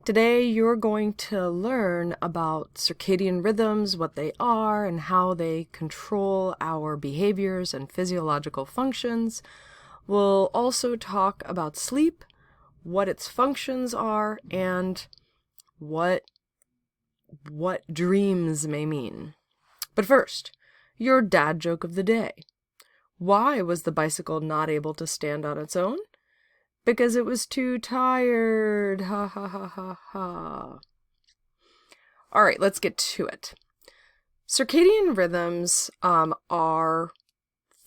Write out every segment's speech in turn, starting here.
Today you're going to learn about circadian rhythms, what they are, and how they control our behaviors and physiological functions. We'll also talk about sleep, what its functions are, and what dreams may mean. But first, your dad joke of the day. Why was the bicycle not able to stand on its own? Because it was too tired. Ha ha ha ha ha. All right, let's get to it. Circadian rhythms are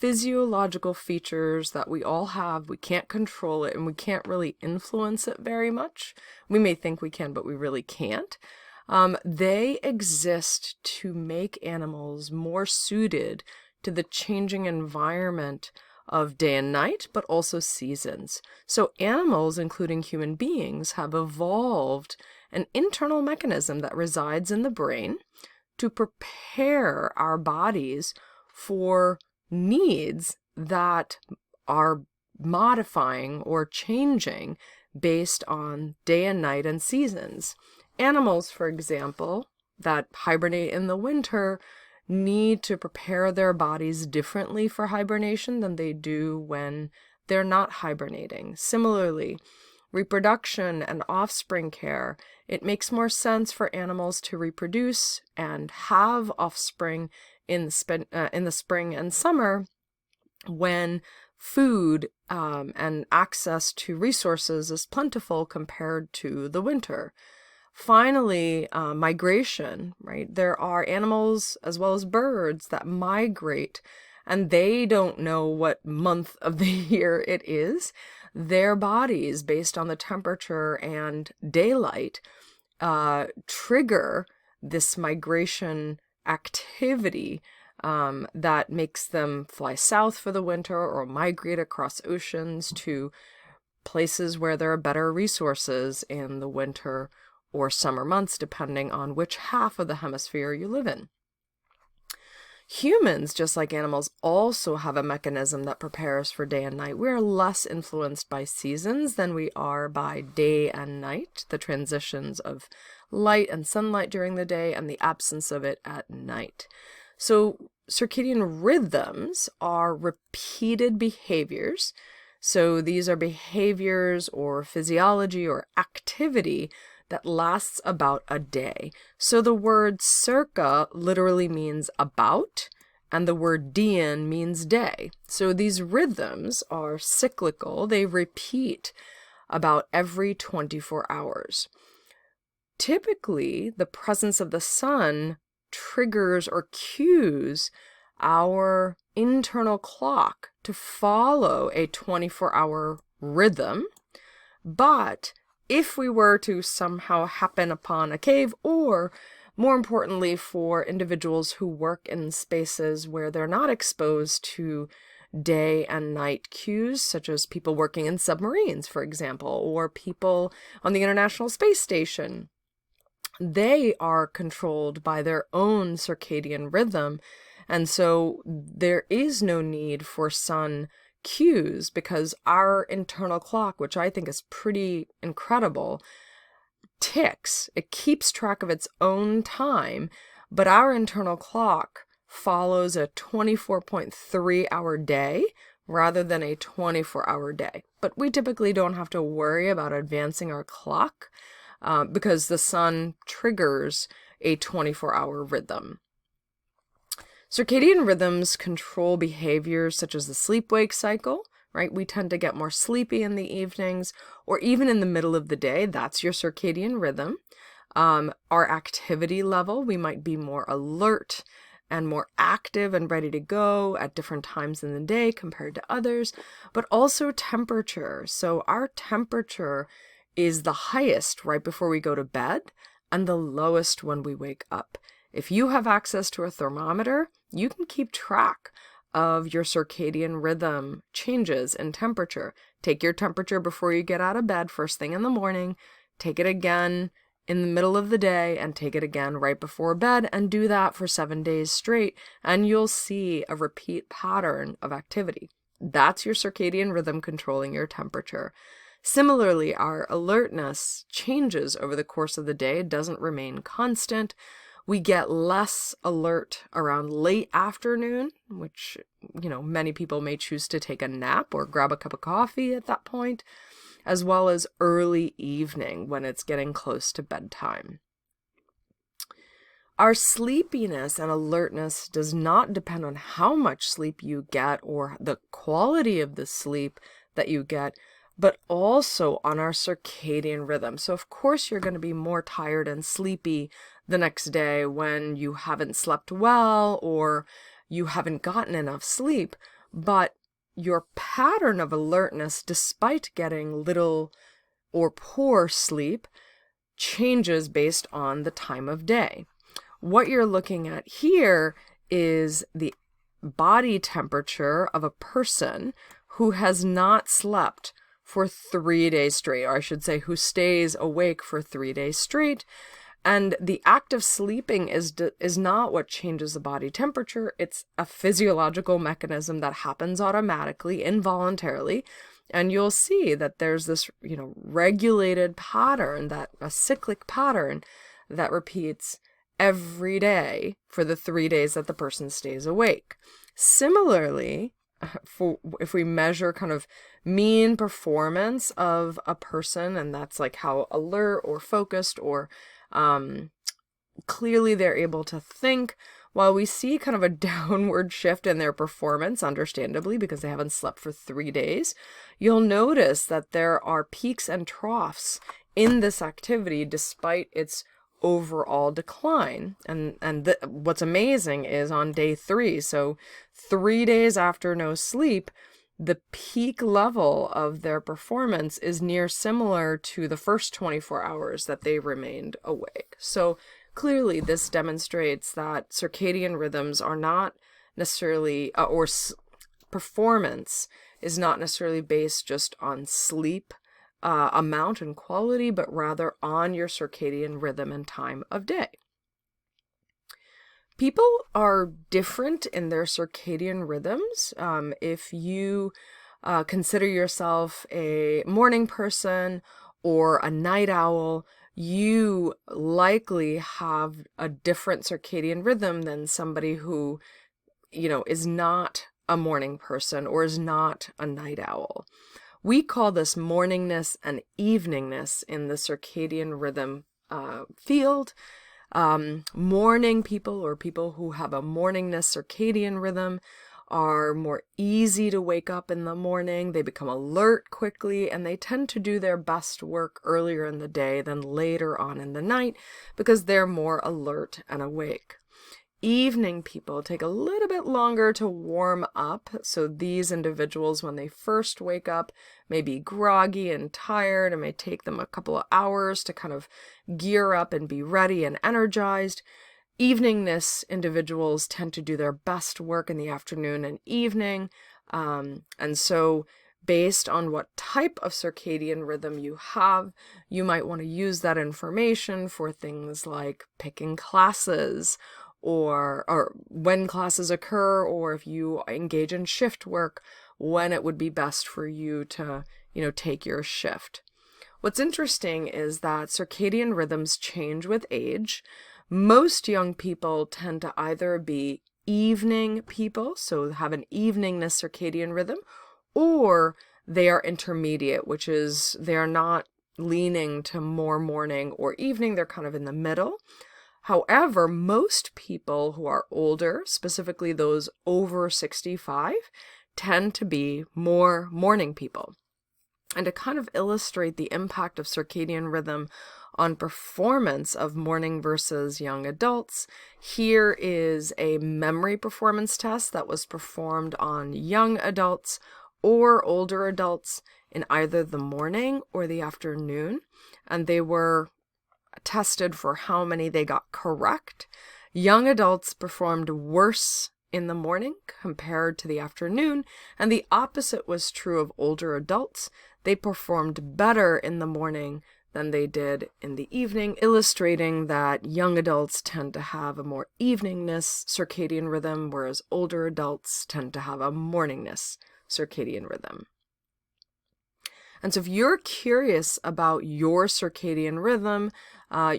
physiological features that we all have. We can't control it and we can't really influence it very much. We may think we can, but we really can't. They exist to make animals more suited to the changing environment of day and night, but also seasons. So animals, including human beings, have evolved an internal mechanism that resides in the brain to prepare our bodies for needs that are modifying or changing based on day and night and seasons. Animals, for example, that hibernate in the winter need to prepare their bodies differently for hibernation than they do when they're not hibernating. Similarly, reproduction and offspring care, it makes more sense for animals to reproduce and have offspring in the spring and summer when food and access to resources is plentiful compared to the winter. Finally, migration, right? There are animals as well as birds that migrate, and they don't know what month of the year it is. Their bodies, based on the temperature and daylight, trigger this migration activity that makes them fly south for the winter or migrate across oceans to places where there are better resources in the winter or summer months, depending on which half of the hemisphere you live in. Humans, just like animals, also have a mechanism that prepares for day and night. We are less influenced by seasons than we are by day and night, the transitions of light and sunlight during the day and the absence of it at night. So circadian rhythms are repeated behaviors. So these are behaviors or physiology or activity that lasts about a day. So the word circa literally means about, and the word dian means day. So these rhythms are cyclical. They repeat about every 24 hours. Typically, the presence of the sun triggers or cues our internal clock to follow a 24-hour rhythm, but if we were to somehow happen upon a cave, or more importantly for individuals who work in spaces where they're not exposed to day and night cues, such as people working in submarines, for example, or people on the International Space Station, they are controlled by their own circadian rhythm. And so there is no need for sun cues because our internal clock, which I think is pretty incredible, ticks. It keeps track of its own time, but our internal clock follows a 24.3-hour day rather than a 24-hour day. But we typically don't have to worry about advancing our clock because the sun triggers a 24-hour rhythm. Circadian rhythms control behaviors such as the sleep-wake cycle, right? We tend to get more sleepy in the evenings or even in the middle of the day. That's your circadian rhythm. Our activity level, we might be more alert and more active and ready to go at different times in the day compared to others, but also temperature. So our temperature is the highest right before we go to bed and the lowest when we wake up. If you have access to a thermometer, you can keep track of your circadian rhythm changes in temperature. Take your temperature before you get out of bed first thing in the morning, take it again in the middle of the day, and take it again right before bed, and do that for 7 days straight, and you'll see a repeat pattern of activity. That's your circadian rhythm controlling your temperature. Similarly, our alertness changes over the course of the day. It doesn't remain constant. We get less alert around late afternoon, which, many people may choose to take a nap or grab a cup of coffee at that point, as well as early evening when it's getting close to bedtime. Our sleepiness and alertness does not depend on how much sleep you get or the quality of the sleep that you get, but also on our circadian rhythm. So of course you're going to be more tired and sleepy the next day when you haven't slept well or you haven't gotten enough sleep, but your pattern of alertness, despite getting little or poor sleep, changes based on the time of day. What you're looking at here is the body temperature of a person who has not slept for 3 days straight, or I should say who stays awake for 3 days straight. And the act of sleeping is not what changes the body temperature. It's a physiological mechanism that happens automatically, involuntarily. And you'll see that there's this, regulated pattern, a cyclic pattern that repeats every day for the 3 days that the person stays awake. Similarly, if we measure kind of mean performance of a person, and that's like how alert or focused or clearly they're able to think, while we see kind of a downward shift in their performance, understandably, because they haven't slept for 3 days, you'll notice that there are peaks and troughs in this activity despite its overall decline. And what's amazing is on day 3, so 3 days after no sleep, the peak level of their performance is near similar to the first 24 hours that they remained awake. So clearly this demonstrates that circadian rhythms are not necessarily, performance is not necessarily based just on sleep amount and quality, but rather on your circadian rhythm and time of day. People are different in their circadian rhythms. If you consider yourself a morning person or a night owl, you likely have a different circadian rhythm than somebody who, is not a morning person or is not a night owl. We call this morningness and eveningness in the circadian rhythm field. Morning people or people who have a morningness circadian rhythm are more easy to wake up in the morning. They become alert quickly, and they tend to do their best work earlier in the day than later on in the night because they're more alert and awake. Evening people take a little bit longer to warm up. So these individuals, when they first wake up, may be groggy and tired. It may take them a couple of hours to kind of gear up and be ready and energized. Eveningness individuals tend to do their best work in the afternoon and evening. And so based on what type of circadian rhythm you have, you might want to use that information for things like picking classes, or when classes occur, or if you engage in shift work, when it would be best for you to, take your shift. What's interesting is that circadian rhythms change with age. Most young people tend to either be evening people, so have an eveningness circadian rhythm, or they are intermediate, which is they are not leaning to more morning or evening, they're kind of in the middle. However, most people who are older, specifically those over 65, tend to be more morning people. And to kind of illustrate the impact of circadian rhythm on performance of morning versus young adults, here is a memory performance test that was performed on young adults or older adults in either the morning or the afternoon. And they were tested for how many they got correct. Young adults performed worse in the morning compared to the afternoon, and the opposite was true of older adults. They performed better in the morning than they did in the evening, illustrating that young adults tend to have a more eveningness circadian rhythm, whereas older adults tend to have a morningness circadian rhythm. And so if you're curious about your circadian rhythm,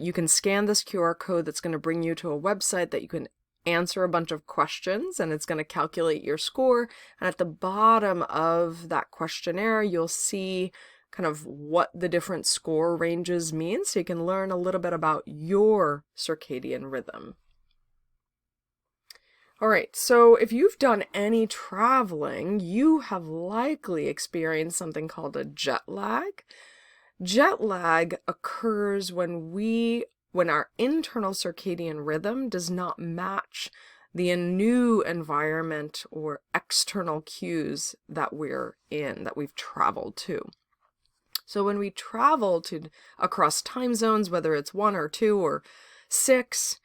you can scan this QR code that's going to bring you to a website that you can answer a bunch of questions, and it's going to calculate your score. And at the bottom of that questionnaire, you'll see kind of what the different score ranges mean, so you can learn a little bit about your circadian rhythm. All right, so if you've done any traveling, you have likely experienced something called a jet lag. Jet lag occurs when our internal circadian rhythm does not match the new environment or external cues that we're in, that we've traveled to. So when we travel across time zones, whether it's 1 or 2 or 6,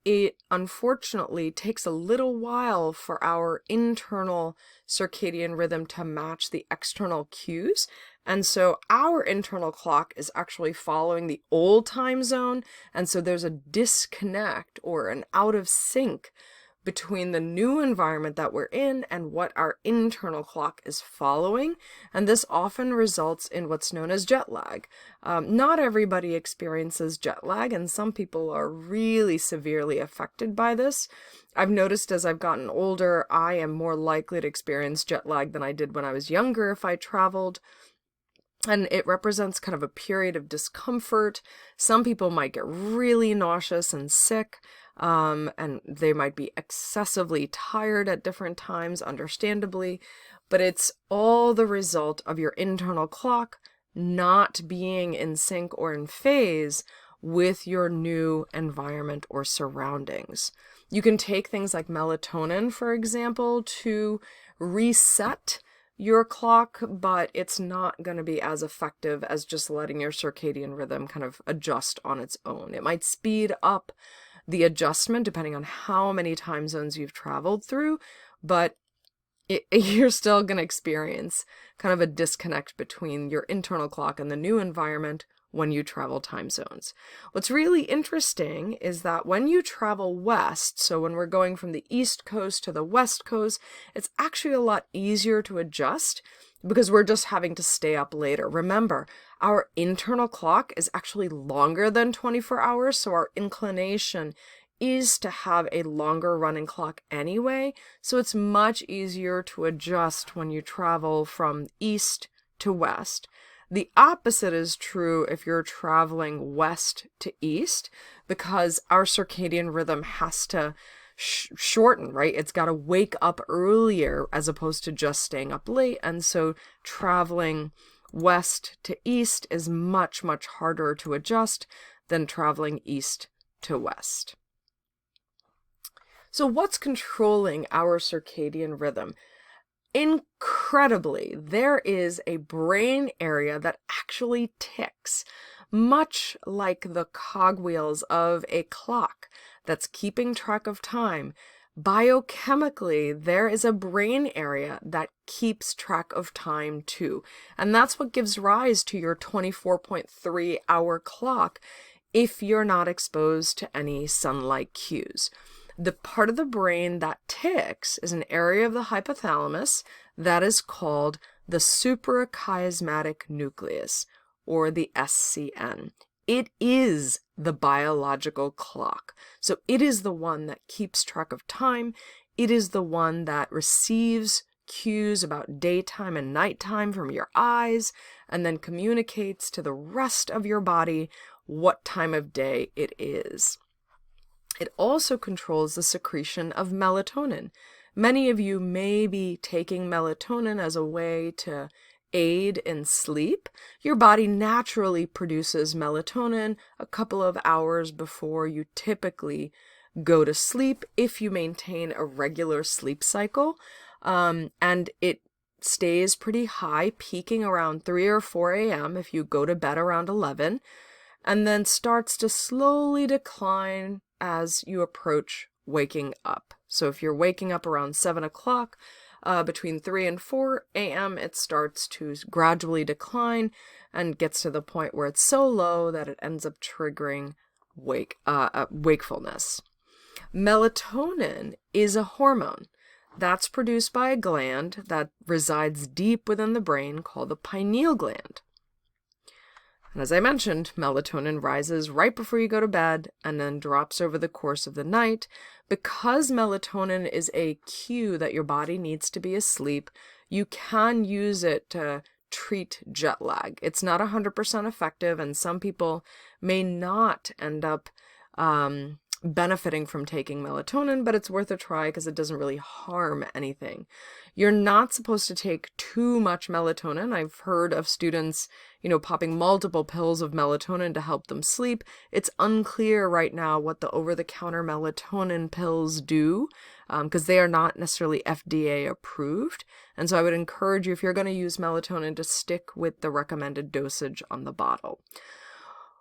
it unfortunately takes a little while for our internal circadian rhythm to match the external cues. And so our internal clock is actually following the old time zone. And so there's a disconnect or an out of sync between the new environment that we're in and what our internal clock is following. And this often results in what's known as jet lag. Not everybody experiences jet lag, and some people are really severely affected by this. I've noticed as I've gotten older, I am more likely to experience jet lag than I did when I was younger if I traveled. And it represents kind of a period of discomfort. Some people might get really nauseous and sick, and they might be excessively tired at different times, understandably, but it's all the result of your internal clock not being in sync or in phase with your new environment or surroundings. You can take things like melatonin, for example, to reset your clock, but it's not going to be as effective as just letting your circadian rhythm kind of adjust on its own. It might speed up the adjustment depending on how many time zones you've traveled through, but you're still going to experience kind of a disconnect between your internal clock and the new environment when you travel time zones. What's really interesting is that when you travel west, so when we're going from the East Coast to the West Coast, it's actually a lot easier to adjust because we're just having to stay up later. Remember, our internal clock is actually longer than 24 hours, so our inclination is to have a longer running clock anyway, so it's much easier to adjust when you travel from east to west. The opposite is true if you're traveling west to east, because our circadian rhythm has to shorten, right? It's got to wake up earlier as opposed to just staying up late, and so traveling west to east is much, much harder to adjust than traveling east to west. So what's controlling our circadian rhythm? Incredibly, there is a brain area that actually ticks, much like the cogwheels of a clock that's keeping track of time. Biochemically, there is a brain area that keeps track of time too. And that's what gives rise to your 24.3 hour clock if you're not exposed to any sunlight cues. The part of the brain that ticks is an area of the hypothalamus that is called the suprachiasmatic nucleus, or the SCN. It is the biological clock. So it is the one that keeps track of time. It is the one that receives cues about daytime and nighttime from your eyes, and then communicates to the rest of your body what time of day it is. It also controls the secretion of melatonin. Many of you may be taking melatonin as a way to aid in sleep. Your body naturally produces melatonin a couple of hours before you typically go to sleep if you maintain a regular sleep cycle. And it stays pretty high, peaking around 3 or 4 a.m. if you go to bed around 11, and then starts to slowly decline as you approach waking up. So if you're waking up around 7 o'clock, between 3 and 4 a.m., it starts to gradually decline and gets to the point where it's so low that it ends up triggering wakefulness. Melatonin is a hormone That's produced by a gland that resides deep within the brain called the pineal gland. And as I mentioned, melatonin rises right before you go to bed and then drops over the course of the night. Because melatonin is a cue that your body needs to be asleep, you can use it to treat jet lag. It's not 100% effective, and some people may not end up benefiting from taking melatonin, but it's worth a try because it doesn't really harm anything. You're not supposed to take too much melatonin. I've heard of students, popping multiple pills of melatonin to help them sleep. It's unclear right now what the over-the-counter melatonin pills do, because they are not necessarily FDA approved. And so I would encourage you, if you're going to use melatonin, to stick with the recommended dosage on the bottle.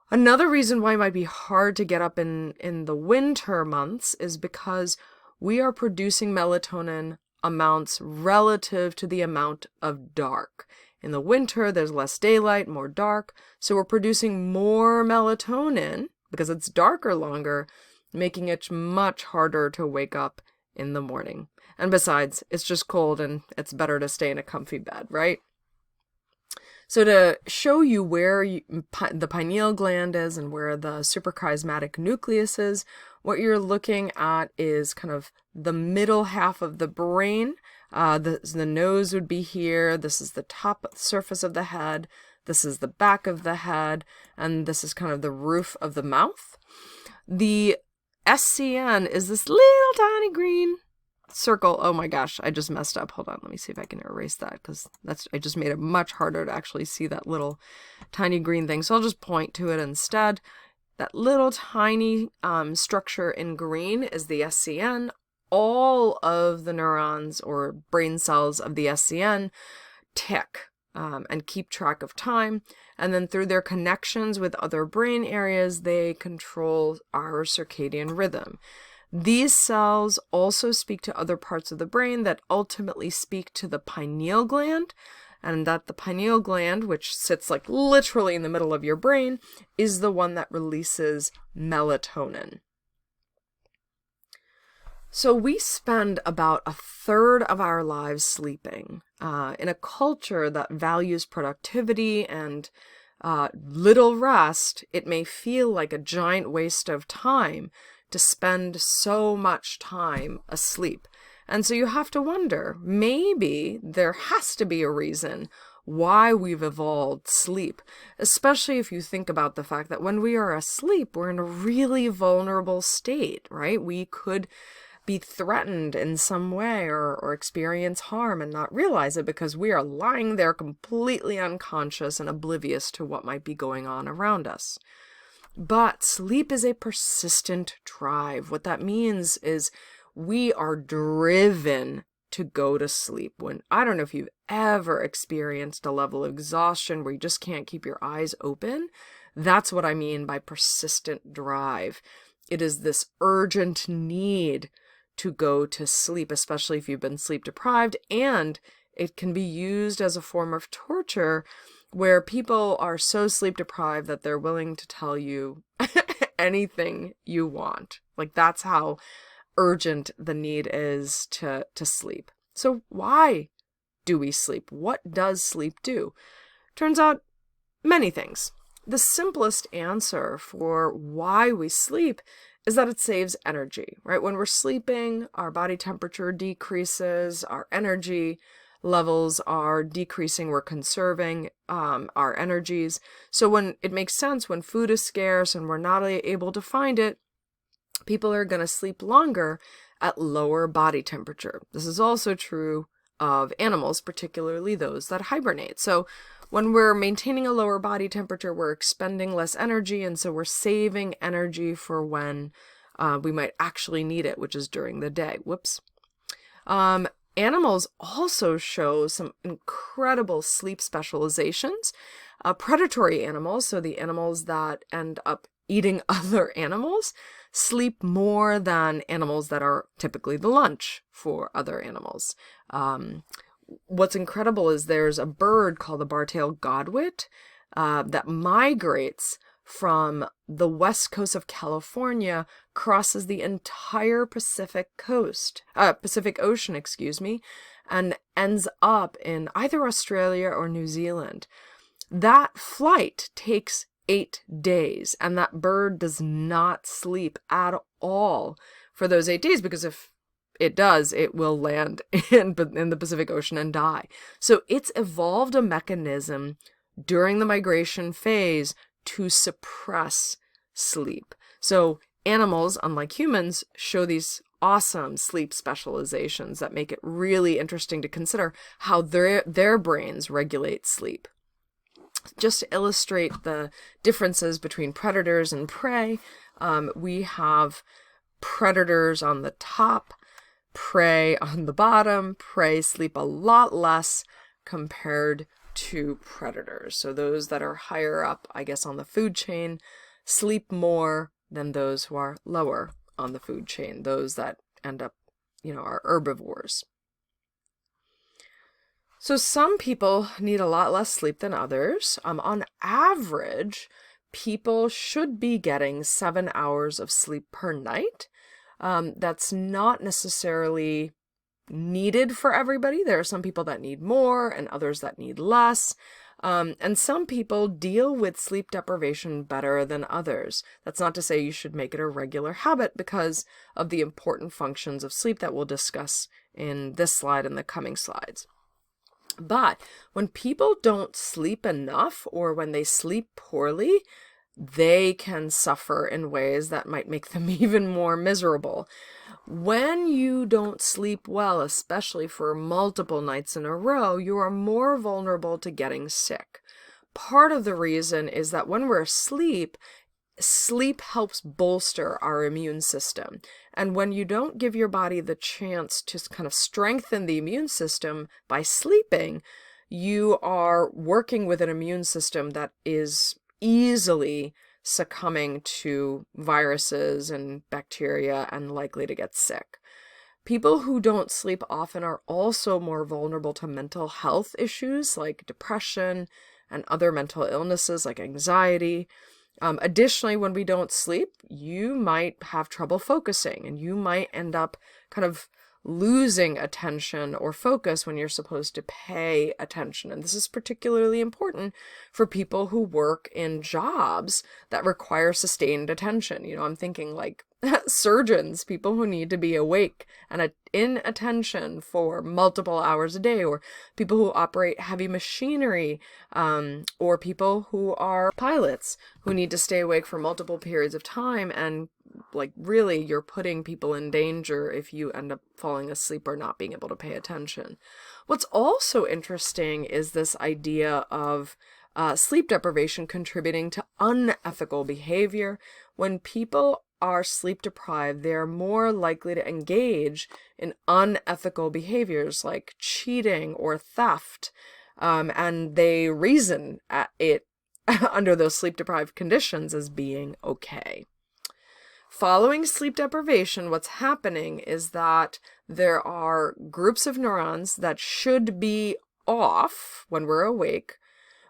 Another reason why it might be hard to get up in the winter months is because we are producing melatonin amounts relative to the amount of dark. In the winter, there's less daylight, more dark, so we're producing more melatonin because it's darker longer, making it much harder to wake up in the morning. And besides, it's just cold and it's better to stay in a comfy bed, right? So to show you where the pineal gland is and where the suprachiasmatic nucleus is, what you're looking at is kind of the middle half of the brain. The nose would be here. This is the top surface of the head. This is the back of the head. And this is kind of the roof of the mouth. The SCN is this little tiny green circle. Oh my gosh, I just messed up. Hold on, let me see if I can erase that, because I just made it much harder to actually see that little tiny green thing. So I'll just point to it instead. That little tiny structure in green is the SCN. All of the neurons or brain cells of the SCN tick and keep track of time. And then through their connections with other brain areas, they control our circadian rhythm. These cells also speak to other parts of the brain that ultimately speak to the pineal gland, and that the pineal gland, which sits like literally in the middle of your brain, is the one that releases melatonin. So we spend about a third of our lives sleeping. In a culture that values productivity and little rest, it may feel like a giant waste of time to spend so much time asleep. And so you have to wonder, maybe there has to be a reason why we've evolved sleep, especially if you think about the fact that when we are asleep, we're in a really vulnerable state, right? We could be threatened in some way or experience harm and not realize it because we are lying there completely unconscious and oblivious to what might be going on around us. But sleep is a persistent drive. What that means is we are driven to go to sleep. I don't know if you've ever experienced a level of exhaustion where you just can't keep your eyes open. That's what I mean by persistent drive. It is this urgent need to go to sleep, especially if you've been sleep deprived, and it can be used as a form of torture where people are so sleep deprived that they're willing to tell you anything you want. Like, that's how urgent the need is to sleep. So why do we sleep? What does sleep do? Turns out many things. The simplest answer for why we sleep is that it saves energy, right? When we're sleeping, our body temperature decreases, our energy levels are decreasing, we're conserving our energies. So when it makes sense, when food is scarce and we're not able to find it, people are going to sleep longer at lower body temperature. This is also true of animals, particularly those that hibernate. So when we're maintaining a lower body temperature, we're expending less energy, and so we're saving energy for when we might actually need it, which is during the day. Whoops. Animals also show some incredible sleep specializations. Predatory animals, so the animals that end up eating other animals, sleep more than animals that are typically the lunch for other animals. What's incredible is there's a bird called the bar-tailed godwit that migrates from the west coast of California crosses the entire Pacific Ocean, and ends up in either Australia or New Zealand. That flight takes 8 days, and that bird does not sleep at all for those 8 days, because if it does, it will land in the Pacific Ocean and die. So it's evolved a mechanism during the migration phase to suppress sleep. So animals, unlike humans, show these awesome sleep specializations that make it really interesting to consider how their brains regulate sleep. Just to illustrate the differences between predators and prey, we have predators on the top, prey on the bottom. Prey sleep a lot less compared to predators. So those that are higher up, I guess, on the food chain sleep more than those who are lower on the food chain, those that end up, are herbivores. So some people need a lot less sleep than others. On average, people should be getting 7 hours of sleep per night. That's not necessarily needed for everybody. There are some people that need more and others that need less. And some people deal with sleep deprivation better than others. That's not to say you should make it a regular habit, because of the important functions of sleep that we'll discuss in this slide and the coming slides. But when people don't sleep enough, or when they sleep poorly, they can suffer in ways that might make them even more miserable. When you don't sleep well, especially for multiple nights in a row, you are more vulnerable to getting sick. Part of the reason is that when we're asleep, sleep helps bolster our immune system. And when you don't give your body the chance to kind of strengthen the immune system by sleeping, you are working with an immune system that is easily succumbing to viruses and bacteria and likely to get sick. People who don't sleep often are also more vulnerable to mental health issues like depression and other mental illnesses like anxiety. Additionally, when we don't sleep, you might have trouble focusing, and you might end up kind of losing attention or focus when you're supposed to pay attention. And this is particularly important for people who work in jobs that require sustained attention. I'm thinking like surgeons, people who need to be awake and in attention for multiple hours a day, or people who operate heavy machinery, or people who are pilots who need to stay awake for multiple periods of time. And really, you're putting people in danger if you end up falling asleep or not being able to pay attention. What's also interesting is this idea of sleep deprivation contributing to unethical behavior. When people are sleep deprived, they're more likely to engage in unethical behaviors like cheating or theft, and they reason at it under those sleep deprived conditions as being okay. Following sleep deprivation, what's happening is that there are groups of neurons that should be off when we're awake,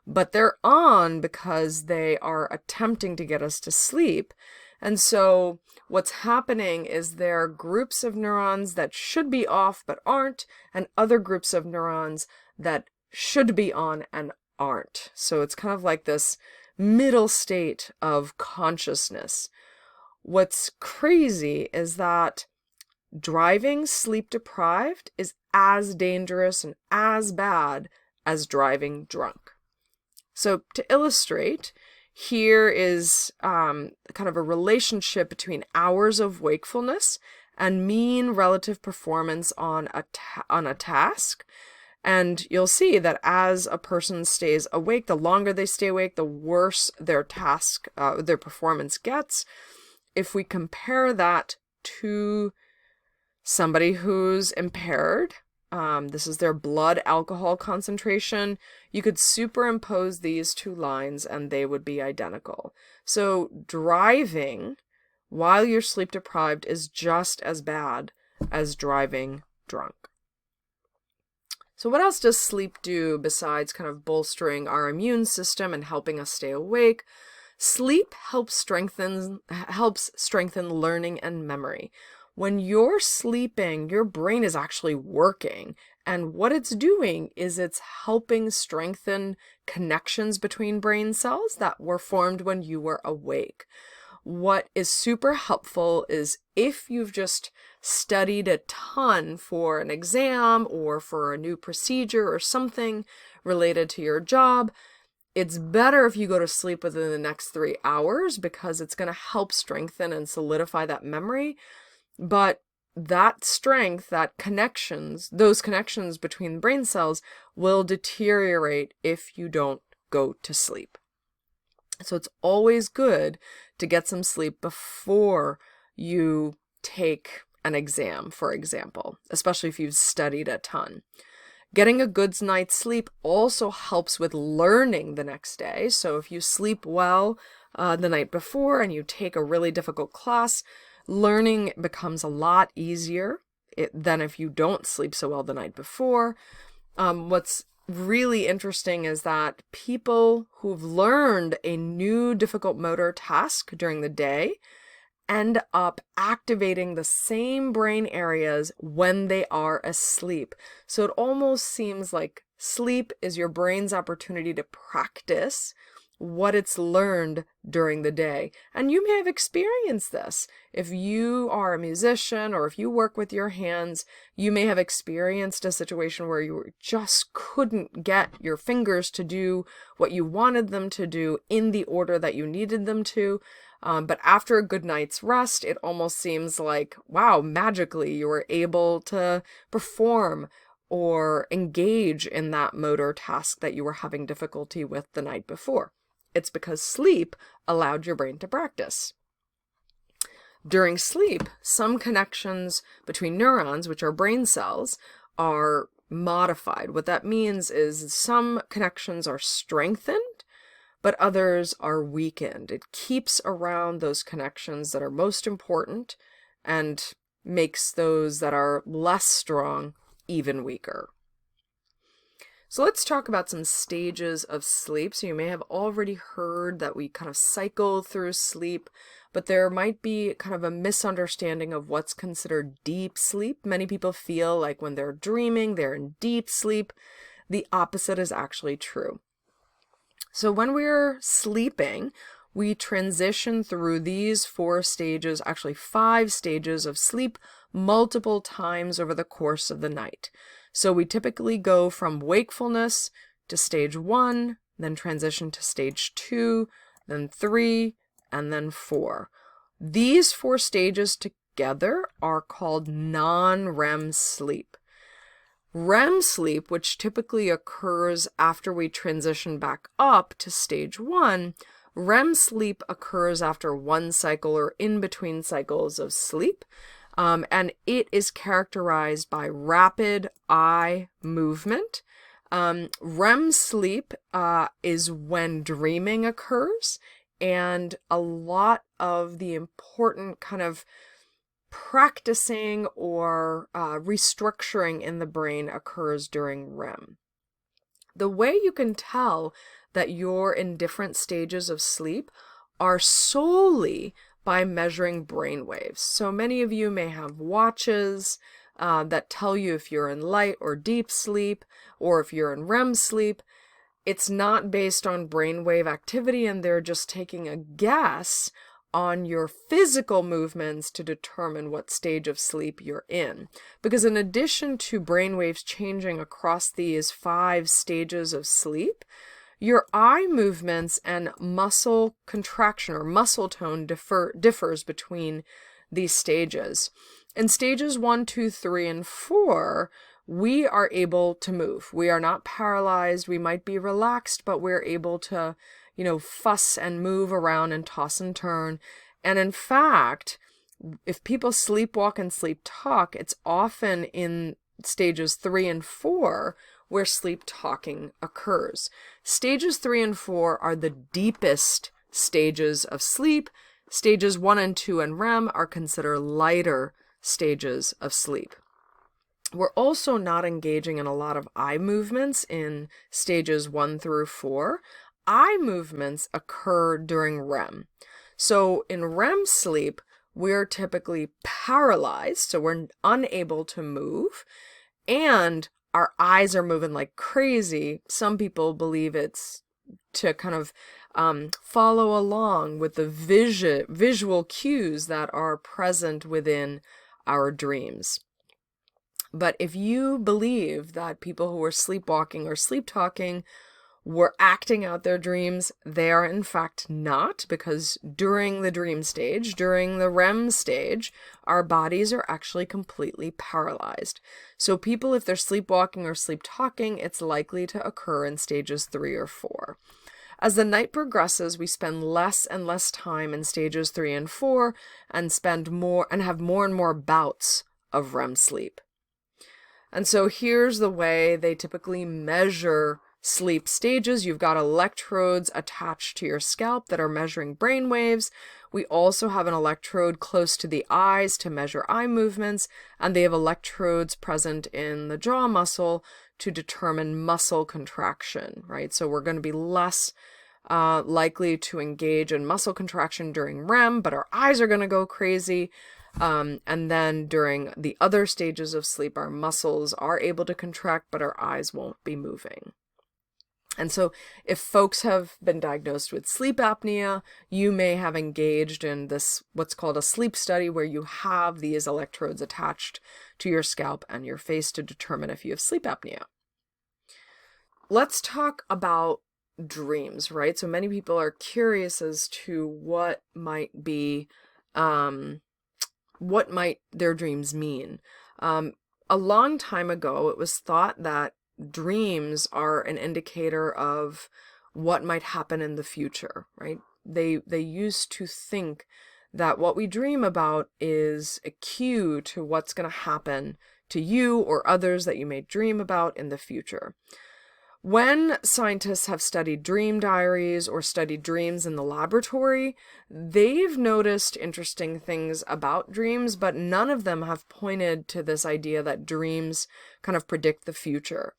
but they're on because they are attempting to get us to sleep. And so what's happening is there are groups of neurons that should be off but aren't, and other groups of neurons that should be on and aren't. So it's kind of like this middle state of consciousness. What's crazy is that driving sleep deprived is as dangerous and as bad as driving drunk. So to illustrate, here is kind of a relationship between hours of wakefulness and mean relative performance on a task. And you'll see that as a person stays awake, the longer they stay awake, the worse their performance gets. If we compare that to somebody who's impaired, this is their blood alcohol concentration, you could superimpose these two lines and they would be identical. So driving while you're sleep deprived is just as bad as driving drunk. So what else does sleep do besides kind of bolstering our immune system and helping us stay awake? Sleep helps strengthen learning and memory. When you're sleeping, your brain is actually working, and what it's doing is it's helping strengthen connections between brain cells that were formed when you were awake. What is super helpful is if you've just studied a ton for an exam or for a new procedure or something related to your job, it's better if you go to sleep within the next 3 hours because it's going to help strengthen and solidify that memory. But that strength, those connections between brain cells will deteriorate if you don't go to sleep. So it's always good to get some sleep before you take an exam, for example, especially if you've studied a ton. Getting a good night's sleep also helps with learning the next day. So if you sleep well the night before and you take a really difficult class, learning becomes a lot easier than if you don't sleep so well the night before. What's really interesting is that people who've learned a new difficult motor task during the day end up activating the same brain areas when they are asleep. So it almost seems like sleep is your brain's opportunity to practice what it's learned during the day. And you may have experienced this. If you are a musician or if you work with your hands, you may have experienced a situation where you just couldn't get your fingers to do what you wanted them to do in the order that you needed them to. But after a good night's rest, it almost seems like, wow, magically you were able to perform or engage in that motor task that you were having difficulty with the night before. It's because sleep allowed your brain to practice. During sleep, some connections between neurons, which are brain cells, are modified. What that means is some connections are strengthened, but others are weakened. It keeps around those connections that are most important and makes those that are less strong even weaker. So let's talk about some stages of sleep. So you may have already heard that we kind of cycle through sleep, but there might be kind of a misunderstanding of what's considered deep sleep. Many people feel like when they're dreaming, they're in deep sleep. The opposite is actually true. So when we're sleeping, we transition through these 4 stages, actually 5 stages of sleep multiple times over the course of the night. So we typically go from wakefulness to stage 1, then transition to stage 2, then 3, and then 4. These 4 stages together are called non-REM sleep. REM sleep, which typically occurs after we transition back up to stage 1, REM sleep occurs after 1 cycle or in between cycles of sleep. And it is characterized by rapid eye movement. REM sleep is when dreaming occurs, and a lot of the important kind of practicing or restructuring in the brain occurs during REM. The way you can tell that you're in different stages of sleep are solely by measuring brain waves. So many of you may have watches that tell you if you're in light or deep sleep or if you're in REM sleep. It's not based on brainwave activity, and they're just taking a guess on your physical movements to determine what stage of sleep you're in. Because in addition to brainwaves changing across these 5 stages of sleep, your eye movements and muscle contraction or muscle tone differs between these stages. In stages 1, 2, 3, and 4, we are able to move. We are not paralyzed. We might be relaxed, but we're able to, fuss and move around and toss and turn. And in fact, if people sleepwalk and sleep talk, it's often in stages 3 and 4 where sleep talking occurs. Stages 3 and 4 are the deepest stages of sleep. Stages 1 and 2 in REM are considered lighter stages of sleep. We're also not engaging in a lot of eye movements in stages 1 through 4. eye movements occur during REM. So in REM sleep, we're typically paralyzed, so we're unable to move, and our eyes are moving like crazy. Some people believe it's to kind of follow along with the visual cues that are present within our dreams. But if you believe that people who are sleepwalking or sleep talking were acting out their dreams, they are in fact not, because during the dream stage, during the REM stage, our bodies are actually completely paralyzed. So people, if they're sleepwalking or sleep talking, it's likely to occur in stages 3 or 4. As the night progresses, we spend less and less time in stages 3 and 4 and have more and more bouts of REM sleep. And so here's the way they typically measure sleep stages. You've got electrodes attached to your scalp that are measuring brain waves. We also have an electrode close to the eyes to measure eye movements, and they have electrodes present in the jaw muscle to determine muscle contraction, right? So we're going to be less likely to engage in muscle contraction during REM, but our eyes are going to go crazy. And then during the other stages of sleep, our muscles are able to contract, but our eyes won't be moving. And so if folks have been diagnosed with sleep apnea, you may have engaged in this, what's called a sleep study, where you have these electrodes attached to your scalp and your face to determine if you have sleep apnea. Let's talk about dreams, right? So many people are curious as to what might their dreams mean. A long time ago, it was thought that dreams are an indicator of what might happen in the future, right? They used to think that what we dream about is a cue to what's going to happen to you or others that you may dream about in the future. When scientists have studied dream diaries or studied dreams in the laboratory, they've noticed interesting things about dreams, but none of them have pointed to this idea that dreams kind of predict the future.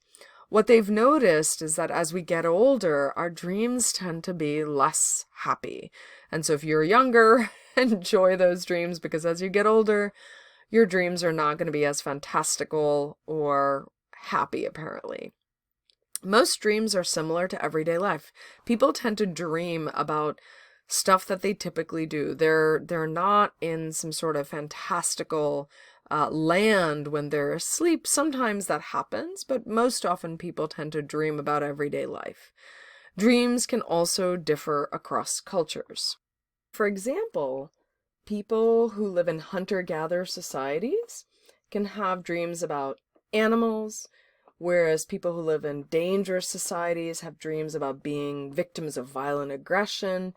What they've noticed is that as we get older, our dreams tend to be less happy. And so if you're younger, enjoy those dreams, because as you get older, your dreams are not going to be as fantastical or happy, apparently. Most dreams are similar to everyday life. People tend to dream about stuff that they typically do. They're not in some sort of fantastical land when they're asleep. Sometimes that happens, but most often people tend to dream about everyday life. Dreams can also differ across cultures. For example, people who live in hunter-gatherer societies can have dreams about animals, whereas people who live in dangerous societies have dreams about being victims of violent aggression.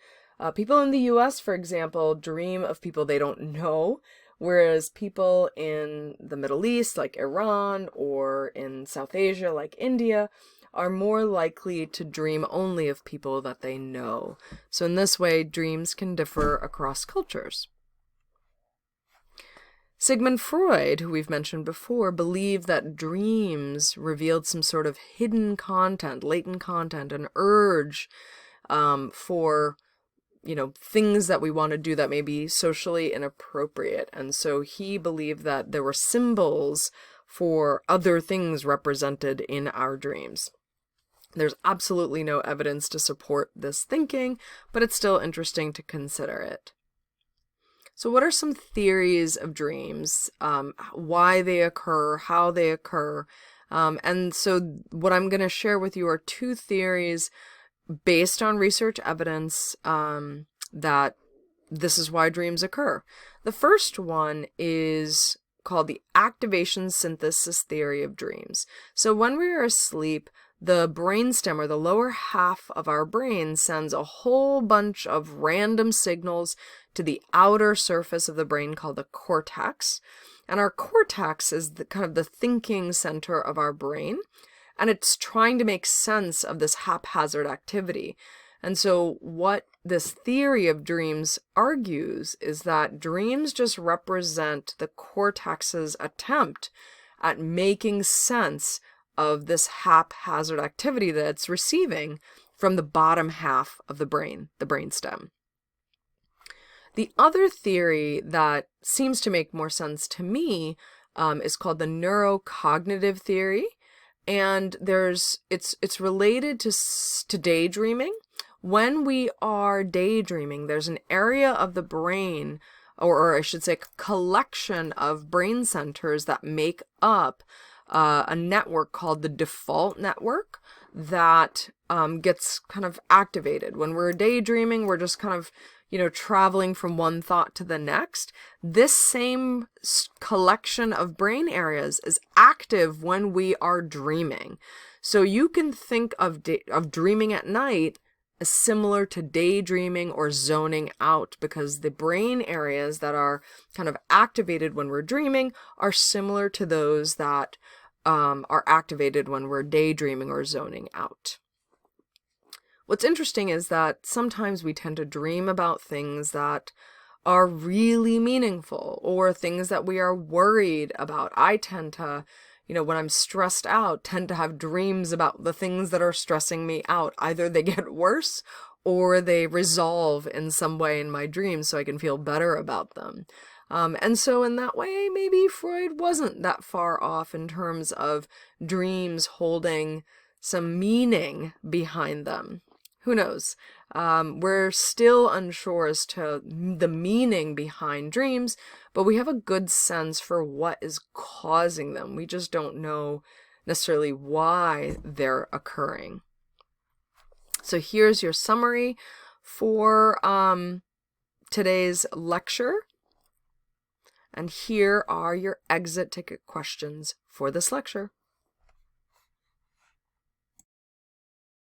People in the US, for example, dream of people they don't know, whereas people in the Middle East, like Iran, or in South Asia, like India, are more likely to dream only of people that they know. So in this way, dreams can differ across cultures. Sigmund Freud, who we've mentioned before, believed that dreams revealed some sort of hidden content, latent content, an urge for, things that we want to do that may be socially inappropriate. And so he believed that there were symbols for other things represented in our dreams. There's absolutely no evidence to support this thinking, but it's still interesting to consider it. So what are some theories of dreams, why they occur, how they occur? And so what I'm going to share with you are two theories based on research evidence that this is why dreams occur. The first one is called the activation synthesis theory of dreams. So when we are asleep, the brainstem, or the lower half of our brain, sends a whole bunch of random signals to the outer surface of the brain called the cortex. And our cortex is kind of the thinking center of our brain, and it's trying to make sense of this haphazard activity. And so what this theory of dreams argues is that dreams just represent the cortex's attempt at making sense of this haphazard activity that it's receiving from the bottom half of the brain, the brainstem. The other theory that seems to make more sense to me is called the neurocognitive theory, and it's related to daydreaming. When we are daydreaming, there's an area of the brain, or I should say collection of brain centers that make up a network called the default network that gets kind of activated. When we're daydreaming, we're just kind of, traveling from one thought to the next. This same collection of brain areas is active when we are dreaming. So you can think of dreaming at night as similar to daydreaming or zoning out, because the brain areas that are kind of activated when we're dreaming are similar to those that are activated when we're daydreaming or zoning out. What's interesting is that sometimes we tend to dream about things that are really meaningful, or things that we are worried about. I tend to, when I'm stressed out, tend to have dreams about the things that are stressing me out. Either they get worse or they resolve in some way in my dreams so I can feel better about them. And so in that way, maybe Freud wasn't that far off in terms of dreams holding some meaning behind them. Who knows? We're still unsure as to the meaning behind dreams, but we have a good sense for what is causing them. We just don't know necessarily why they're occurring. So here's your summary for today's lecture. And here are your exit ticket questions for this lecture.